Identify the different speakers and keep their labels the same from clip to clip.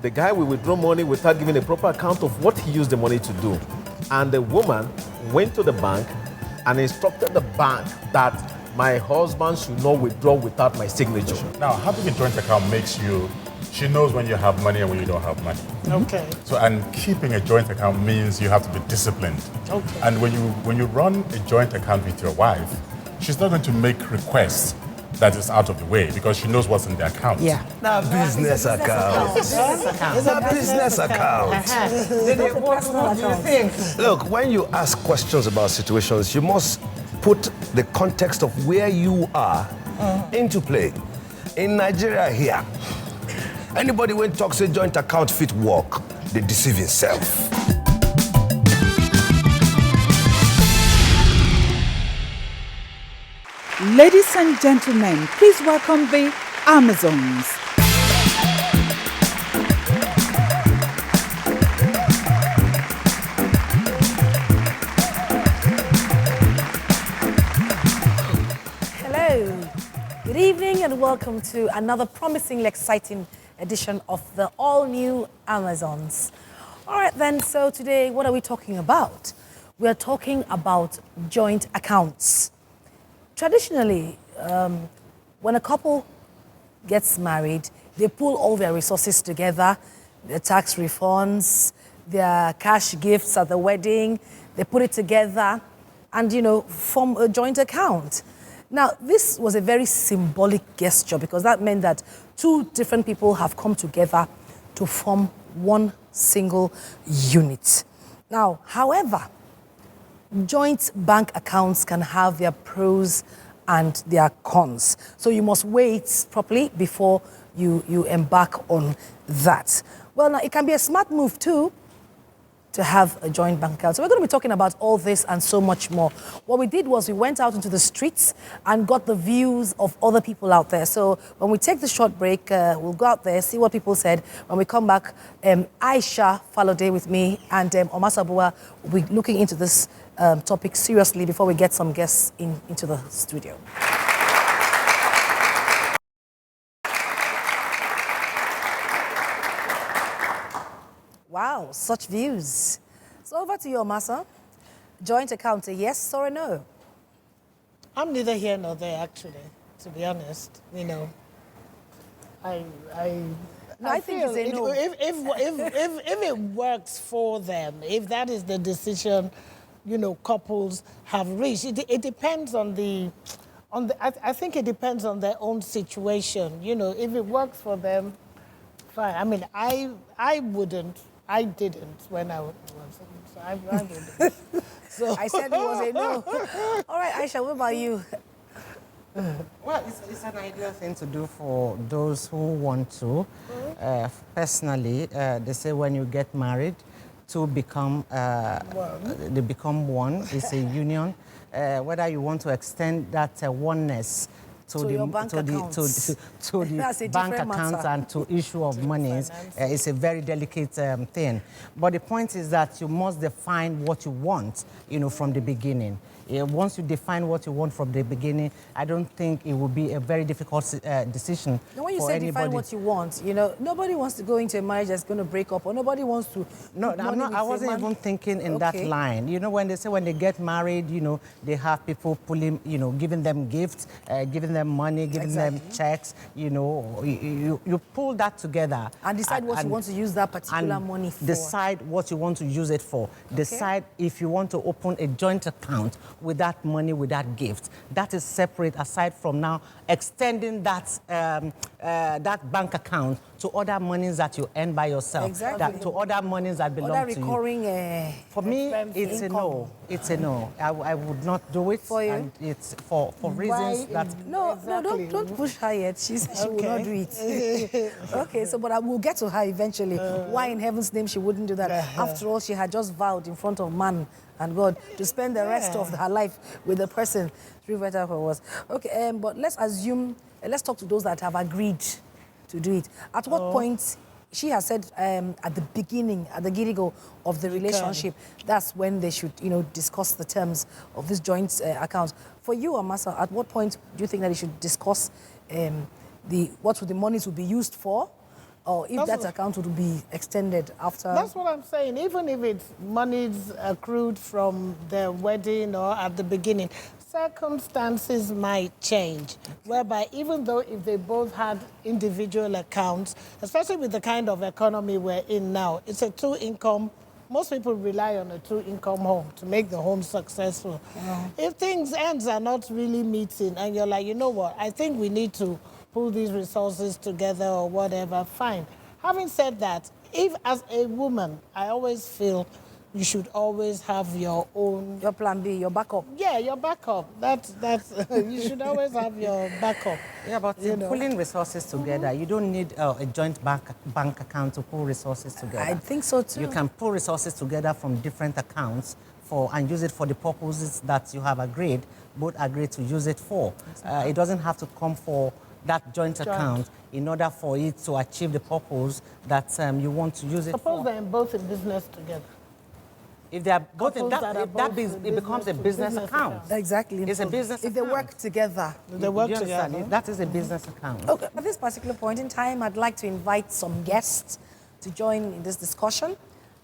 Speaker 1: The guy will withdraw money without giving a proper account of what he used the money to do. And the woman went to the bank and instructed the bank that my husband should not withdraw without my signature.
Speaker 2: Now, having a joint account makes you, she knows when you have money and when you don't have money.
Speaker 3: Okay.
Speaker 2: So, and keeping a joint account means you have to be disciplined.
Speaker 3: Okay.
Speaker 2: And when you run a joint account with your wife, she's not going to make requests that is out of the way because she knows what's in the account.
Speaker 3: Yeah.
Speaker 4: Now, business account.
Speaker 3: It's
Speaker 4: a business account.
Speaker 3: What do you think?
Speaker 4: Look, when you ask questions about situations, you must put the context of where you are into play. In Nigeria here, anybody when talks a joint account fit work, they deceive himself.
Speaker 5: Ladies and gentlemen, please welcome the Amazons.
Speaker 6: Hello, good evening and welcome to another promisingly exciting edition of the all-new Amazons. All right then, so today what are we talking about? We are talking about joint accounts. Traditionally, when a couple gets married, they pool all their resources together, their tax refunds, their cash gifts at the wedding, they put it together and, form a joint account. Now, this was a very symbolic gesture because that meant that two different people have come together to form one single unit. Now, however, joint bank accounts can have their pros and their cons. So you must wait properly before you embark on that. Well, now, it can be a smart move too to have a joint bank account. So we're going to be talking about all this and so much more. What we did was we went out into the streets and got the views of other people out there. So when we take the short break, we'll go out there, see what people said. When we come back, Aisha Falode with me and Omar Sabua will be looking into this topic seriously before we get some guests into the studio. Wow, such views. So over to you, Omasa. Joint account, a yes or a no?
Speaker 3: I'm neither here nor there, actually, to be honest. I
Speaker 6: think
Speaker 3: feel
Speaker 6: it's a no.
Speaker 3: If it works for them, if that is the decision, couples have reached, it depends on I think it depends on their own situation. If it works for them, fine. I mean, I wouldn't. I didn't when I was. So I wouldn't. So
Speaker 6: I said it was a no. All right, Aisha, what about you?
Speaker 7: Well, it's an ideal thing to do for those who want to. Personally, they say when you get married, two become they become one. It's a union. Whether you want to extend that oneness to the
Speaker 6: bank accounts.
Speaker 7: to the bank accounts and to issue of monies, it's a very delicate thing. But the point is that you must define what you want, from the beginning. Once you define what you want from the beginning, I don't think it will be a very difficult decision.
Speaker 6: Now, when you
Speaker 7: for
Speaker 6: say
Speaker 7: anybody.
Speaker 6: define what you want, nobody wants to go into a marriage that's going to break up, or nobody wants to.
Speaker 7: No, I wasn't even thinking in that line. When they say when they get married, they have people pulling, giving them gifts, giving them money, giving them checks. You pull that together
Speaker 6: and decide what you want to use that particular money for.
Speaker 7: Decide what you want to use it for. Okay. Decide if you want to open a joint account with that money, with that gift. That is separate, aside from now extending that that bank account to other monies that you earn by yourself.
Speaker 6: Exactly.
Speaker 7: To other monies that belong
Speaker 6: other
Speaker 7: to
Speaker 6: recurring,
Speaker 7: you. For me, it's
Speaker 6: income.
Speaker 7: a no. It's a no. I would not do it.
Speaker 6: For you?
Speaker 7: And it's for reasons that...
Speaker 6: No, don't push her yet. She said she will not do it. Okay, but we'll get to her eventually. Why in heaven's name she wouldn't do that? After all, she had just vowed in front of man and God to spend the rest of her life with the person through whatever it was. Okay, but let's talk to those that have agreed to do it. At what point, she has said at the beginning, at the get-go of the relationship, that's when they should, discuss the terms of this joint account. For you, Amasa, at what point do you think that they should discuss what the monies will be used for? or if that account would be extended after.
Speaker 3: That's what I'm saying. Even if it's monies accrued from the wedding or at the beginning, circumstances might change, whereby even though if they both had individual accounts, especially with the kind of economy we're in now, it's a two-income. Most people rely on a two-income home to make the home successful. If ends are not really meeting and you're like, you know what, I think we need to pull these resources together or whatever, fine. Having said that, if as a woman, I always feel you should always have your own...
Speaker 6: Your plan B, your backup.
Speaker 3: Yeah, your backup. That's you should always have your backup.
Speaker 7: Yeah, but pulling resources together, you don't need a joint bank account to pull resources together.
Speaker 6: I think so too.
Speaker 7: You can pull resources together from different accounts and use it for the purposes that you have agreed, both agreed to use it for. It doesn't have to come for that joint account in order for it to achieve the purpose that you want to use it for.
Speaker 3: Suppose they're both in business together.
Speaker 7: If they are both in
Speaker 3: Couples that are both
Speaker 7: it becomes a business account.
Speaker 6: Exactly.
Speaker 7: It's a business
Speaker 6: If they
Speaker 7: account.
Speaker 6: work together.
Speaker 3: They work
Speaker 7: You understand?
Speaker 3: together.
Speaker 7: That is a business account.
Speaker 6: Okay, at this particular point in time, I'd like to invite some guests to join in this discussion.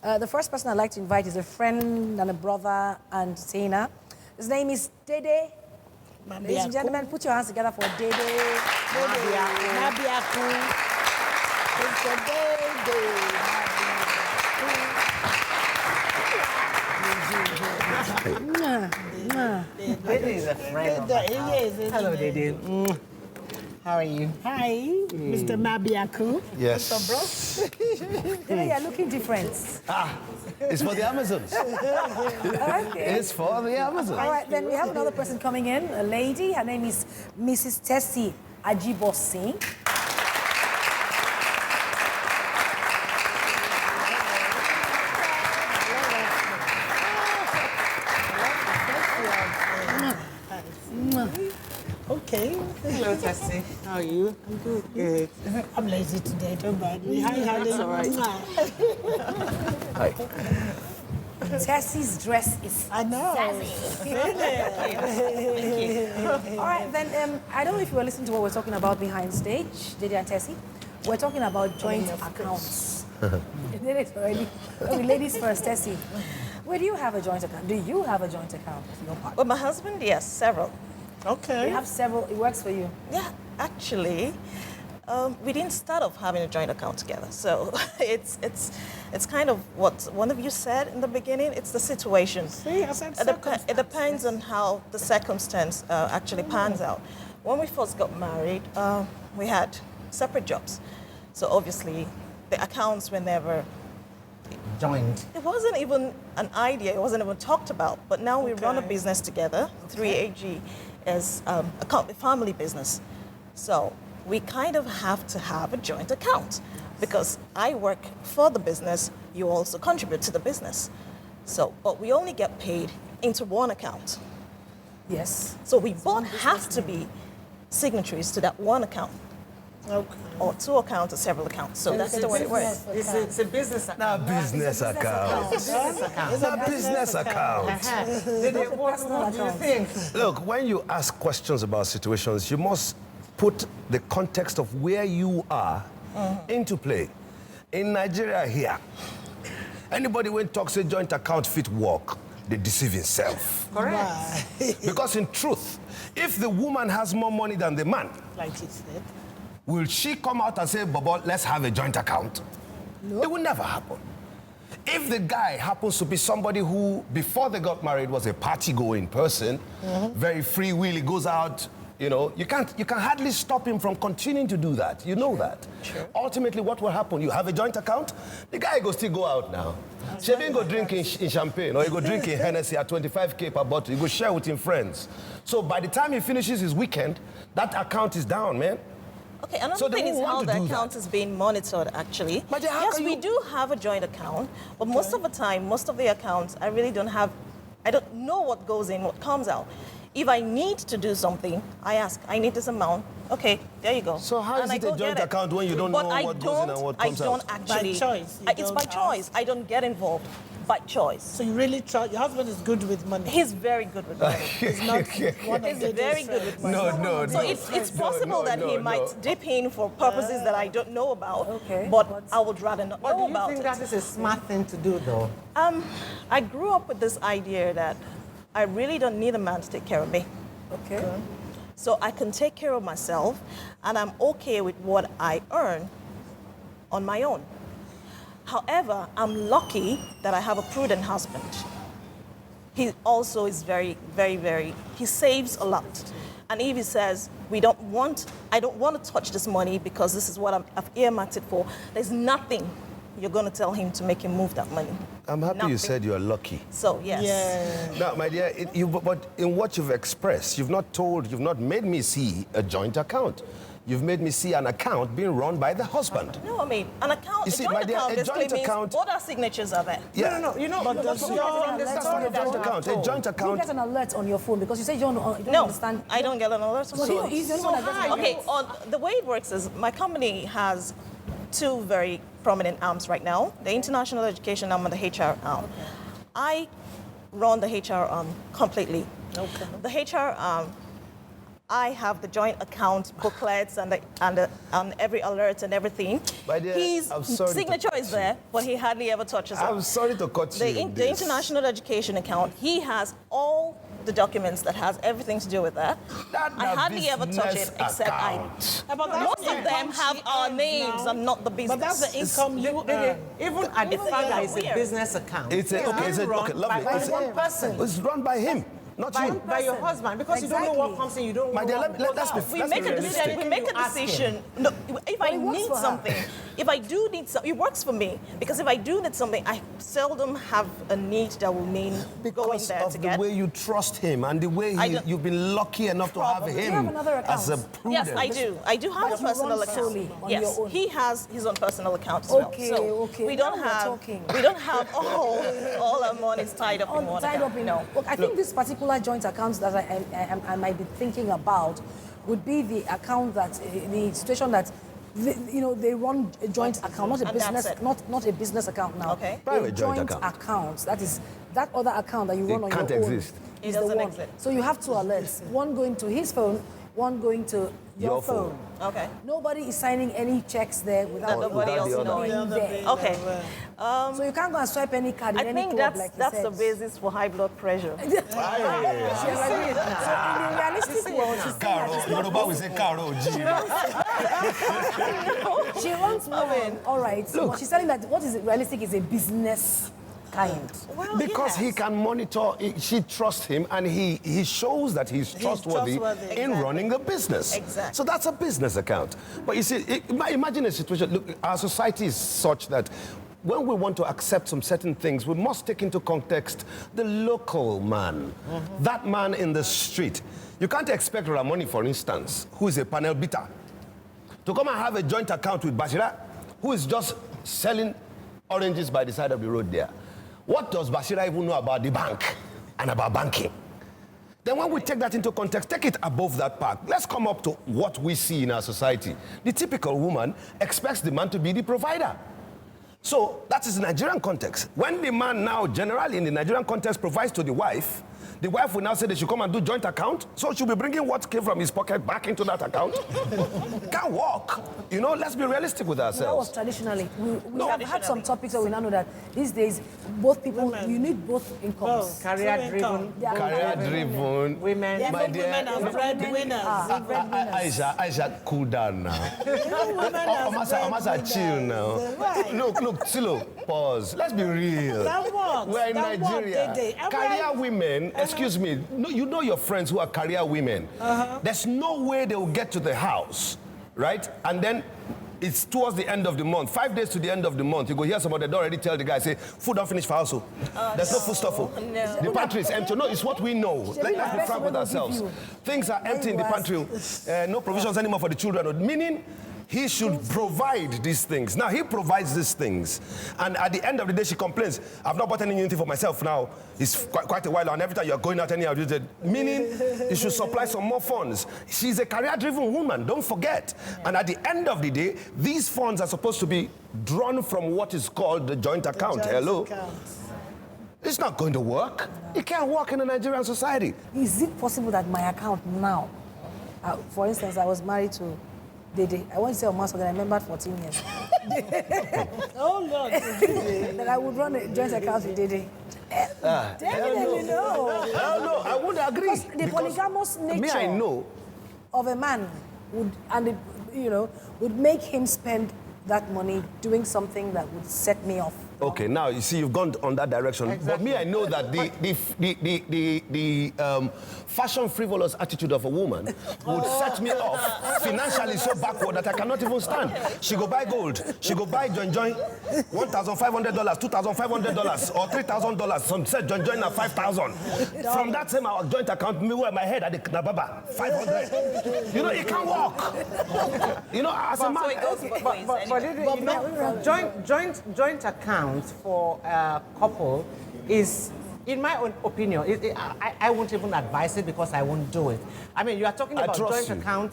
Speaker 6: The first person I'd like to invite is a friend and a brother and entertainer. His name is Dede. Ladies and gentlemen, put your hands together for Dede.
Speaker 3: Mabiaku. It's a Dede.
Speaker 7: Dede is a friend of mine.
Speaker 3: Yes,
Speaker 7: Hello, Dede. How are you?
Speaker 3: Hi, Mr. Mabiaku.
Speaker 4: Yes.
Speaker 6: Dede, you're looking different.
Speaker 4: It's for the Amazons.
Speaker 6: Okay.
Speaker 4: It's for the Amazons.
Speaker 6: All right, then we have another person coming in, a lady. Her name is Mrs. Tessie Ajibosin.
Speaker 3: Okay.
Speaker 7: Hello, Tessie. How are you? I'm good. Good.
Speaker 3: I'm lazy today, don't mind me. Hi, honey.
Speaker 7: That's all right.
Speaker 4: Hi.
Speaker 6: Tessie's dress is
Speaker 3: I know.
Speaker 6: All right, then, I don't know if you were listening to what we're talking about behind stage, Dede and Tessie. We're talking about joint accounts. Okay, ladies first, Tessie. Where do you have a joint account? Do you have a joint account with your partner?
Speaker 8: With my husband, yes, several.
Speaker 3: Okay.
Speaker 6: You have several, it works for you.
Speaker 8: Yeah, actually, we didn't start off having a joint account together. So it's kind of what one of you said in the beginning. It's the situation.
Speaker 3: See, I said
Speaker 8: It depends on how the circumstance actually pans out. When we first got married, we had separate jobs. So obviously, the accounts were never...
Speaker 7: Joined.
Speaker 8: It wasn't even an idea. It wasn't even talked about. But now we run a business together. 3AG is a family business. So we kind of have to have a joint account because I work for the business. You also contribute to the business. So, but we only get paid into one account.
Speaker 6: Yes.
Speaker 8: So we both have to be signatories to that one account.
Speaker 3: Okay.
Speaker 8: Or two accounts or several accounts. So that's the way it works.
Speaker 7: It's a business account.
Speaker 4: Now business account.
Speaker 3: It's
Speaker 4: A business account.
Speaker 7: Dede, what do you think?
Speaker 4: Look, when you ask questions about situations, you must put the context of where you are into play. In Nigeria here, anybody when talks a joint account fit work, they deceive himself.
Speaker 7: Correct.
Speaker 4: Because in truth, if the woman has more money than the man,
Speaker 3: like he said.
Speaker 4: will she come out and say, Bobo, let's have a joint account? No. It will never happen. If the guy happens to be somebody who, before they got married, was a party-going person, very free-wheeling, goes out, you know, you can hardly stop him from continuing to do that. You know that. Sure. Ultimately, what will happen? You have a joint account, the guy will still go out now. She didn't go drink in champagne, or he go drink in Hennessy at 25K per bottle. He go share with his friends. So by the time he finishes his weekend, that account is down, man.
Speaker 8: Okay, another
Speaker 4: So they
Speaker 8: thing is
Speaker 4: won't
Speaker 8: how
Speaker 4: want to
Speaker 8: the
Speaker 4: do
Speaker 8: account
Speaker 4: that.
Speaker 8: is being monitored, actually.
Speaker 4: But then how
Speaker 8: Yes,
Speaker 4: can
Speaker 8: we
Speaker 4: you-
Speaker 8: do have a joint account, but most of the time, most of the accounts, I don't know what goes in, what comes out. If I need to do something, I ask, I need this amount. Okay, there you go.
Speaker 4: So how is
Speaker 8: And I
Speaker 4: it a
Speaker 8: go
Speaker 4: joint
Speaker 8: get it.
Speaker 4: account when you don't
Speaker 8: But
Speaker 4: know
Speaker 8: I
Speaker 4: what goes in and what comes
Speaker 8: I don't
Speaker 4: out?
Speaker 8: actually.
Speaker 3: By choice, you
Speaker 8: It's
Speaker 3: don't
Speaker 8: by
Speaker 3: ask.
Speaker 8: choice. I don't get involved. by choice.
Speaker 3: So you really trust your husband is good with money.
Speaker 8: He's very good with money.
Speaker 3: He's not one of
Speaker 8: He's
Speaker 3: the
Speaker 8: very good with money.
Speaker 4: No,
Speaker 8: So it's possible that he might dip in for purposes that I don't know about. But I would rather not
Speaker 7: But
Speaker 8: know
Speaker 7: do you
Speaker 8: about
Speaker 7: think
Speaker 8: it.
Speaker 7: that is a smart thing to do, though?
Speaker 8: I grew up with this idea that I really don't need a man to take care of me.
Speaker 6: Okay.
Speaker 8: So I can take care of myself, and I'm okay with what I earn on my own. However, I'm lucky that I have a prudent husband. He also is he saves a lot. And if he says, I don't want to touch this money because this is what I've earmarked it for, there's nothing you're going to tell him to make him move that money.
Speaker 4: I'm happy you
Speaker 8: Nothing.
Speaker 4: said you're lucky.
Speaker 8: So, yes.
Speaker 3: Yeah.
Speaker 4: Now, my dear, but in what you've expressed, you've not made me see a joint account. You've made me see an account being run by the husband.
Speaker 8: No, I mean, an account,
Speaker 4: You see,
Speaker 8: a joint
Speaker 4: my dear,
Speaker 8: account
Speaker 4: a
Speaker 8: basically
Speaker 4: joint
Speaker 8: means
Speaker 4: account-
Speaker 8: both our signatures are there.
Speaker 4: Yeah.
Speaker 7: No, you know,
Speaker 3: But does
Speaker 7: from
Speaker 3: your-
Speaker 4: That's not a joint account. A joint
Speaker 6: You
Speaker 4: account.
Speaker 6: get an alert on your phone because you say you don't
Speaker 8: No,
Speaker 6: understand.
Speaker 8: I don't get an alert.
Speaker 6: So he's the only one that gets an alert.
Speaker 8: Okay, the way it works is my company has two very prominent arms right now, the international education arm and the HR arm. I run the HR arm completely.
Speaker 3: Okay.
Speaker 8: The HR arm, I have the joint account booklets and every alert and everything.
Speaker 4: My dear,
Speaker 8: His
Speaker 4: I'm sorry to
Speaker 8: signature
Speaker 4: cut
Speaker 8: is there, but he hardly ever touches it.
Speaker 4: I'm sorry to cut you. in
Speaker 8: The
Speaker 4: this.
Speaker 8: international education account, he has all the documents that has everything to do with that.
Speaker 4: That
Speaker 8: I
Speaker 4: na
Speaker 8: hardly ever touch it
Speaker 4: business
Speaker 8: except
Speaker 4: account.
Speaker 3: But that's
Speaker 8: most
Speaker 3: the
Speaker 8: of them
Speaker 3: income
Speaker 8: have
Speaker 3: she
Speaker 8: our
Speaker 3: earns
Speaker 8: names
Speaker 3: now.
Speaker 8: and not the business.
Speaker 3: But that's the income you earn.
Speaker 7: Even at the
Speaker 8: It's
Speaker 7: fact that it's a
Speaker 8: weird.
Speaker 7: business account.
Speaker 4: It's a, okay, it's a,
Speaker 7: run
Speaker 4: okay, lovely.
Speaker 7: by
Speaker 4: It's,
Speaker 7: one person.
Speaker 4: it's run by him, not you.
Speaker 7: By your husband, because you don't know what comes in, you don't
Speaker 4: My
Speaker 7: know
Speaker 4: dear,
Speaker 7: what
Speaker 4: let's be
Speaker 8: we
Speaker 4: let's
Speaker 8: make
Speaker 4: be
Speaker 8: a decision.
Speaker 4: realistic.
Speaker 8: We make a
Speaker 7: You ask him.
Speaker 8: decision. No, if I
Speaker 6: it works
Speaker 8: need
Speaker 6: for her.
Speaker 8: something, if I do need something, it works for me. Because if I do need something, I seldom have a need that will mean going
Speaker 4: Because
Speaker 8: there
Speaker 4: of
Speaker 8: to
Speaker 4: the
Speaker 8: get.
Speaker 4: way you trust him and the way
Speaker 8: I don't-
Speaker 4: you've been lucky enough to have
Speaker 8: Probably.
Speaker 6: Do you
Speaker 4: him
Speaker 6: have another
Speaker 4: as a
Speaker 6: account?
Speaker 4: prudent.
Speaker 8: Yes, I do. I do have
Speaker 6: But
Speaker 8: a
Speaker 6: you
Speaker 8: personal
Speaker 6: run
Speaker 8: account.
Speaker 6: solely on
Speaker 8: Yes,
Speaker 6: your own.
Speaker 8: he has his own personal account as
Speaker 6: Okay,
Speaker 8: well. So
Speaker 6: okay.
Speaker 8: we don't
Speaker 6: Now we're
Speaker 8: have
Speaker 6: talking.
Speaker 8: we don't have all our money is tied up in one
Speaker 6: Tied
Speaker 8: account.
Speaker 6: up in.
Speaker 8: No.
Speaker 6: Look, I think this particular joint account that I might be thinking about would be the account that the situation that they run a joint account, not a
Speaker 8: And that's
Speaker 6: business,
Speaker 8: it.
Speaker 6: not a business account now.
Speaker 8: Okay.
Speaker 4: Private
Speaker 6: A
Speaker 4: joint
Speaker 6: joint
Speaker 4: account.
Speaker 6: That is that other account that you run on
Speaker 4: can't
Speaker 6: your own.
Speaker 4: exist.
Speaker 8: It
Speaker 6: is the
Speaker 8: doesn't
Speaker 6: one.
Speaker 8: exist.
Speaker 6: So you have two alerts: one going to his phone, one going to your
Speaker 4: Your phone.
Speaker 6: phone.
Speaker 8: Okay.
Speaker 6: Nobody is signing any checks there without
Speaker 8: Nobody
Speaker 4: without
Speaker 8: else
Speaker 4: the other.
Speaker 8: knowing.
Speaker 6: being there.
Speaker 8: Okay.
Speaker 6: So you can't go and swipe any card in
Speaker 8: I
Speaker 6: any
Speaker 8: think
Speaker 6: club
Speaker 8: that's
Speaker 6: like you
Speaker 8: that's
Speaker 6: said.
Speaker 8: the basis for high blood pressure.
Speaker 6: She already is. So in the realistic world, she's saying that she's not
Speaker 4: Yoruba we say Karo G.
Speaker 6: she runs more. All right. But she's telling that what is realistic is a business kind.
Speaker 8: Well,
Speaker 4: Because he
Speaker 8: yes.
Speaker 4: can monitor, she trusts him, and he shows that he's trustworthy
Speaker 3: trustworthy.
Speaker 4: in
Speaker 8: Exactly.
Speaker 4: running a business.
Speaker 8: Exactly.
Speaker 4: So that's a business account. But you see, imagine a situation, look, our society is such that when we want to accept some certain things, we must take into context the local man, that man in the street. You can't expect Ramoni, for instance, who is a panel beater, to come and have a joint account with Bashira, who is just selling oranges by the side of the road there. What does Bashira even know about the bank and about banking? Then when we take that into context, take it above that park. Let's come up to what we see in our society. The typical woman expects the man to be the provider. So that is the Nigerian context. When the man now, generally in the Nigerian context, provides to the wife will now say they should come and do joint account. So she'll be bringing what came from his pocket back into that account. Can't work. You know, let's be realistic with
Speaker 6: That was
Speaker 4: ourselves.
Speaker 6: traditionally. We have had some topics that we now know that these days, both people, you need both incomes.
Speaker 7: Career-driven.
Speaker 6: Yeah,
Speaker 4: Career-driven.
Speaker 7: Women.
Speaker 3: Even
Speaker 4: My dear,
Speaker 3: women are breadwinners.
Speaker 4: Aisha, cool down now.
Speaker 3: Even women are
Speaker 4: Omasa, chill now.
Speaker 3: Right.
Speaker 4: Look, Silo, pause. Let's be real.
Speaker 3: That works.
Speaker 4: We're in
Speaker 3: That works,
Speaker 4: Nigeria.
Speaker 3: Dede. And
Speaker 4: Career
Speaker 3: when-
Speaker 4: women, excuse me, no, you know your friends who are career women. There's no way they will get to the house, right? And then it's towards the end of the month, 5 days to the end of the month. You go hear somebody, they already tell the guy, say, food don't finish for house. There's no food stuff.
Speaker 8: No.
Speaker 4: The pantry is empty. No, it's what we know. Let's be frank with ourselves. Things are empty in the pantry. No provisions anymore for the children. Meaning, he should provide these things. Now, he provides these things. And at the end of the day, she complains, I've not bought anything for myself now. It's quite a while, and every time you're going out anyhow, meaning you should supply some more funds. She's a career-driven woman, don't forget. And at the end of the day, these funds are supposed to be drawn from what is called the joint account.
Speaker 3: Joint
Speaker 4: Hello?
Speaker 3: account.
Speaker 4: It's not going to work. It can't work in a Nigerian society.
Speaker 6: Is it possible that my account now, for instance, I was married to Dede. I won't say Omaso, that I remembered 14 years.
Speaker 3: Oh, Lord.
Speaker 6: That I would run a joint account with Dede. Definitely no.
Speaker 4: Hell no, I would agree.
Speaker 6: Because the polygamous nature
Speaker 4: Me, I know.
Speaker 6: of a man would, and it, would make him spend that money doing something that would set me off.
Speaker 4: Okay, now you see, you've gone on that direction. But me, I know that the fashion frivolous attitude of a woman would set me off financially so backward that I cannot even stand. She go buy gold. She go buy join $1,500, $2,500, or $3,000. Some said join at $5,000. From that same our joint account, me where my head at the Nababa, 500. It can't work. As a man.
Speaker 8: So it goes both ways.
Speaker 7: Joint account for a couple is, in my own opinion, I won't even advise it because I won't do it. I mean, you are talking about joint account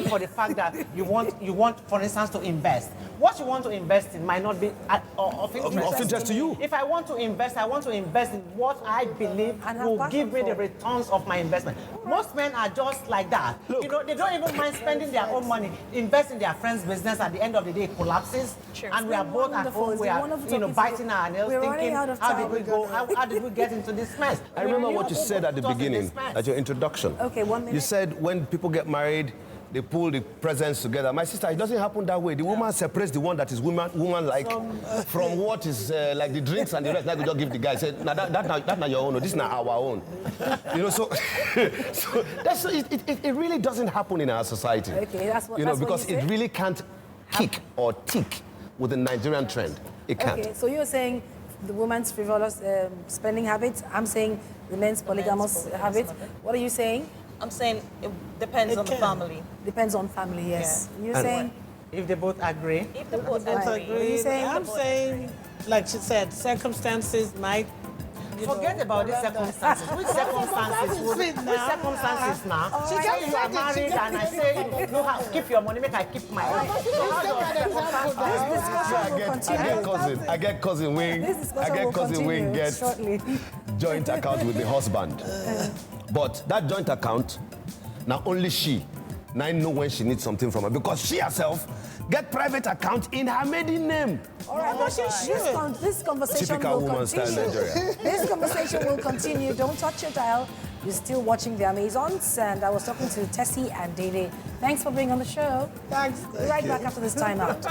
Speaker 7: for the fact that you want, for instance, to invest. What you want to invest in might not be of interest
Speaker 4: to you.
Speaker 7: If I want to invest in what I believe will give me the returns of my investment. Most men are just like that.
Speaker 4: Look.
Speaker 7: They don't even mind spending their own money, invest in their friend's business. At the end of the day, it collapses, and we are both at home. We are, biting our nails, thinking, how did we go? How did we get into this mess?
Speaker 4: I remember what you said at the beginning, at your introduction.
Speaker 6: Okay, 1 minute.
Speaker 4: You said when people get married, they pull the presents together. My sister, it doesn't happen that way. The woman separates the one that is woman-like from what is like the drinks and the rest. Now we just give the guy. Say, nah, that's not your own. This is not our own. So it really doesn't happen in our society.
Speaker 6: Okay, that's what
Speaker 4: because
Speaker 6: you
Speaker 4: it
Speaker 6: say?
Speaker 4: really can't kick or tick with the Nigerian trend. It can't.
Speaker 6: Okay, so you're saying the woman's frivolous spending habits. I'm saying the men's polygamous habits. What are you saying?
Speaker 8: I'm saying it depends on the family.
Speaker 6: Depends on family, yes.
Speaker 8: Yeah.
Speaker 6: You're saying?
Speaker 7: If they both agree.
Speaker 8: If they both
Speaker 6: Right.
Speaker 8: agree.
Speaker 6: What are you saying?
Speaker 3: I'm saying, like she said, circumstances might.
Speaker 7: Forget about these circumstances. Which circumstances? Which circumstances now?
Speaker 3: She
Speaker 7: Say
Speaker 3: just
Speaker 7: you are
Speaker 3: said it, she
Speaker 7: married
Speaker 3: just
Speaker 7: and I say, keep your money, make I keep my own.
Speaker 6: This discussion will continue.
Speaker 4: I get cousin Wing.
Speaker 6: This discussion will continue shortly.
Speaker 4: Joint account with the husband. But that joint account, now only she know when she needs something from her, because she herself get private account in her maiden name.
Speaker 6: All right, but this conversation
Speaker 4: Typical
Speaker 6: will
Speaker 4: woman style
Speaker 6: continue.
Speaker 4: Nigeria.
Speaker 6: This conversation will continue. Don't touch your dial. You're still watching The Amazons, and I was talking to Tessie and Dede. Thanks for being on the show.
Speaker 3: Thanks.
Speaker 6: Right back after this timeout.